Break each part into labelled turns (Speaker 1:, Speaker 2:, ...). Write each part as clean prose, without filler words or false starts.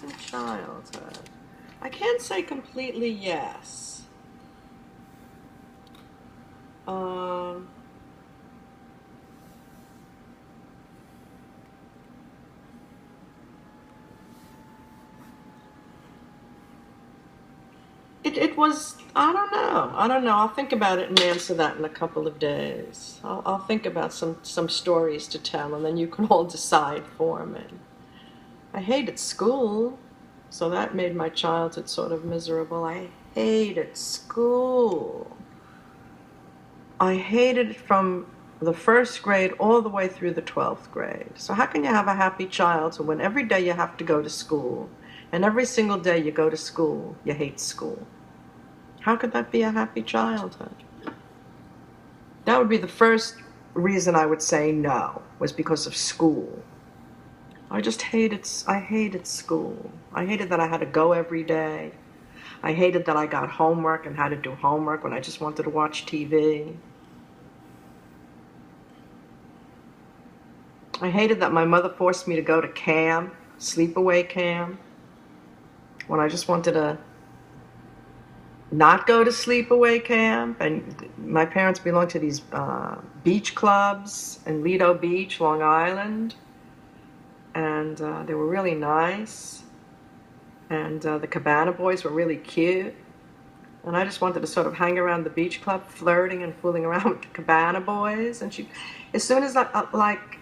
Speaker 1: in childhood. I can't say completely yes. Um, it was, I don't know. I don't know. I'll think about it and answer that in a couple of days. I'll think about some stories to tell, and then you can all decide for me. I hated school, so that made my childhood sort of miserable. I hated school. I hated it from the first grade all the way through the 12th grade. So how can you have a happy childhood when every day you have to go to school, and every single day you go to school, you hate school? How could that be a happy childhood? That would be the first reason I would say no, was because of school. I hated school. I hated that I had to go every day. I hated that I got homework and had to do homework when I just wanted to watch TV. I hated that my mother forced me to go to camp, sleepaway camp, when I just wanted to not go to sleepaway camp. And my parents belonged to these beach clubs in Lido Beach, Long Island. And they were really nice. And the Cabana boys were really cute. And I just wanted to sort of hang around the beach club, flirting and fooling around with the Cabana boys. And as soon as like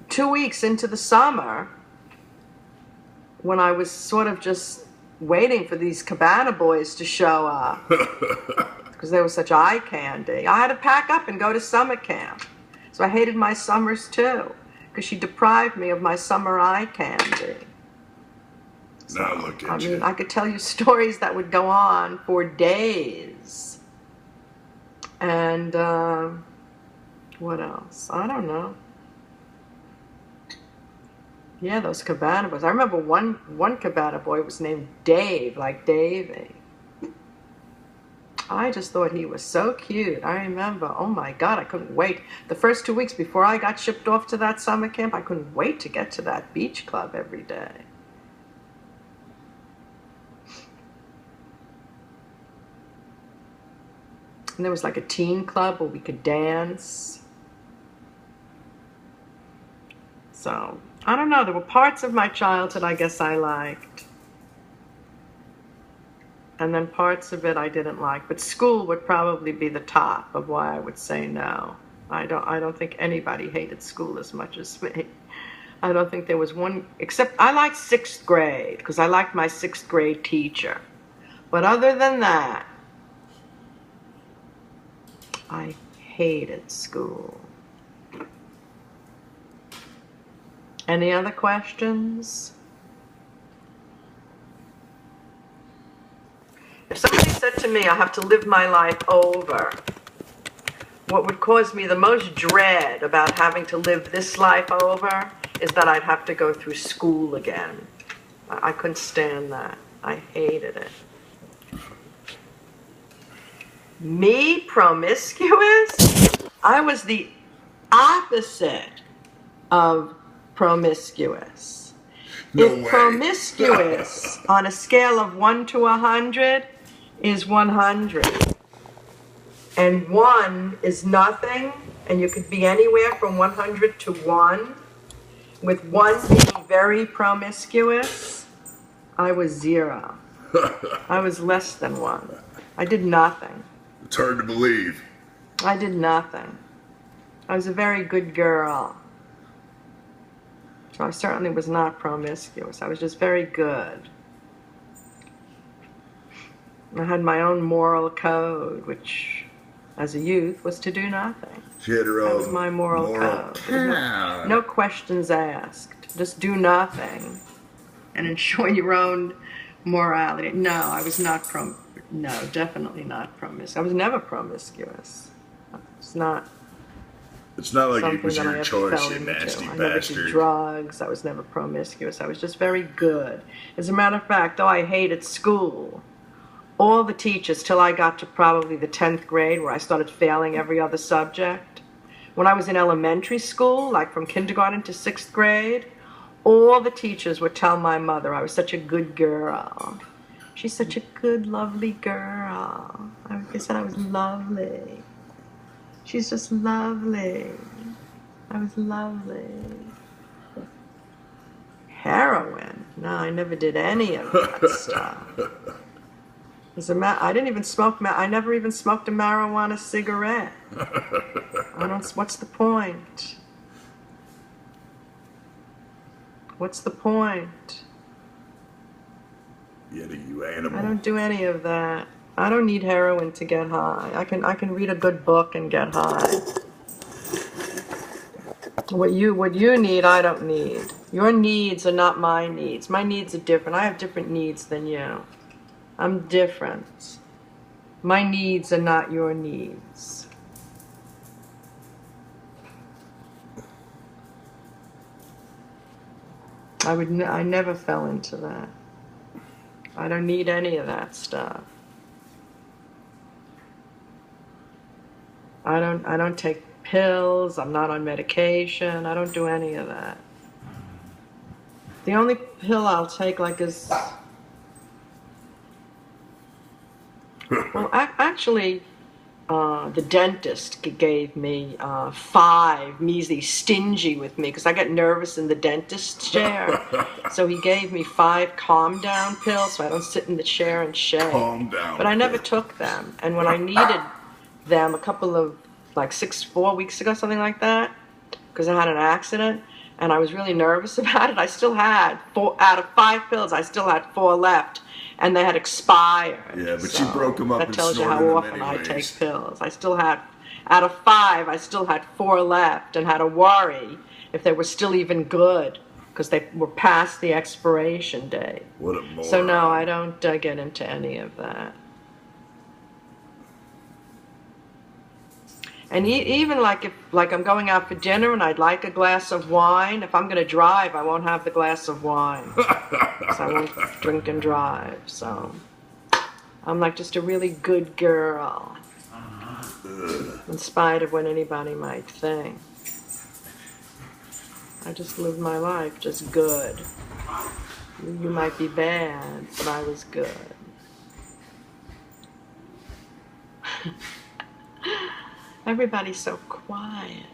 Speaker 1: 2 weeks into the summer, when I was sort of just waiting for these Cabana boys to show up, because they were such eye candy, I had to pack up and go to summer camp. So I hated my summers too, because she deprived me of my summer eye candy. So,
Speaker 2: now look at you.
Speaker 1: I mean, I could tell you stories that would go on for days. And what else? I don't know. Yeah, those Cabana boys. I remember one Cabana boy was named Dave, like Davy. I just thought he was so cute. I remember, oh my God, I couldn't wait. The first 2 weeks before I got shipped off to that summer camp, I couldn't wait to get to that beach club every day. And there was like a teen club where we could dance. So, I don't know, there were parts of my childhood I guess I liked. And then parts of it I didn't like. But school would probably be the top of why I would say no. I don't think anybody hated school as much as me. I don't think there was one, except I liked 6th grade, because I liked my 6th grade teacher. But other than that, I hated school. Any other questions? If somebody said to me, I have to live my life over, what would cause me the most dread about having to live this life over is that I'd have to go through school again. I couldn't stand that. I hated it. Me, promiscuous? I was the opposite of promiscuous.
Speaker 2: No
Speaker 1: If
Speaker 2: way.
Speaker 1: promiscuous on a scale of 1 to 100 is 100, and 1 is nothing, and you could be anywhere from 100 to 1, with 1 being very promiscuous, I was 0. I was less than 1. I did nothing.
Speaker 2: It's hard to believe.
Speaker 1: I did nothing. I was a very good girl. So I certainly was not promiscuous. I was just very good. I had my own moral code, which, as a youth, was to do nothing.
Speaker 2: She had her own
Speaker 1: That was my moral code. There was no questions asked. Just do nothing and ensure your own morality. No, I was not no, definitely not promiscuous. I was never promiscuous. It's not
Speaker 2: like it
Speaker 1: something
Speaker 2: was
Speaker 1: that I
Speaker 2: your
Speaker 1: ever
Speaker 2: choice,
Speaker 1: fell
Speaker 2: you
Speaker 1: into.
Speaker 2: nasty
Speaker 1: I never
Speaker 2: bastard.
Speaker 1: did drugs. I was never promiscuous. I was just very good. As a matter of fact, though I hated school, all the teachers, till I got to probably the 10th grade, where I started failing every other subject. When I was in elementary school, like from kindergarten to 6th grade, All the teachers would tell my mother I was such a good girl. She's such a good, lovely girl. They said I was lovely. She's just lovely. I was lovely. Heroin? No, I never did any of that stuff. I didn't even smoke. I never even smoked a marijuana cigarette. What's the point? What's the point?
Speaker 2: Yetta, you animal.
Speaker 1: I don't do any of that. I don't need heroin to get high. I can read a good book and get high. What you need, I don't need. Your needs are not my needs. My needs are different. I have different needs than you. I'm different. My needs are not your needs. I never fell into that. I don't need any of that stuff. I don't take pills. I'm not on medication. I don't do any of that. The only pill I'll take is well, actually, the dentist gave me 5 measly, stingy with me because I get nervous in the dentist chair. So he gave me 5 calm down pills so I don't sit in the chair and shake.
Speaker 2: Calm down.
Speaker 1: But I never took them. And when I needed them a couple of 4 weeks ago, something like that, because I had an accident and I was really nervous about it, I still had 4 out of 5 pills. I still had 4 left. And they had expired.
Speaker 2: Yeah, but you broke them up and
Speaker 1: tells you how
Speaker 2: snorted them
Speaker 1: often I
Speaker 2: anyways.
Speaker 1: take pills. I still had, out of 5, I still had 4 left and had to worry if they were still even good because they were past the expiration date.
Speaker 2: What a moron.
Speaker 1: So no, I don't get into any of that. And even if I'm going out for dinner and I'd like a glass of wine, if I'm going to drive, I won't have the glass of wine. Because I won't drink and drive. So I'm just a really good girl. In spite of what anybody might think. I just lived my life just good. You might be bad, but I was good. Everybody's so quiet.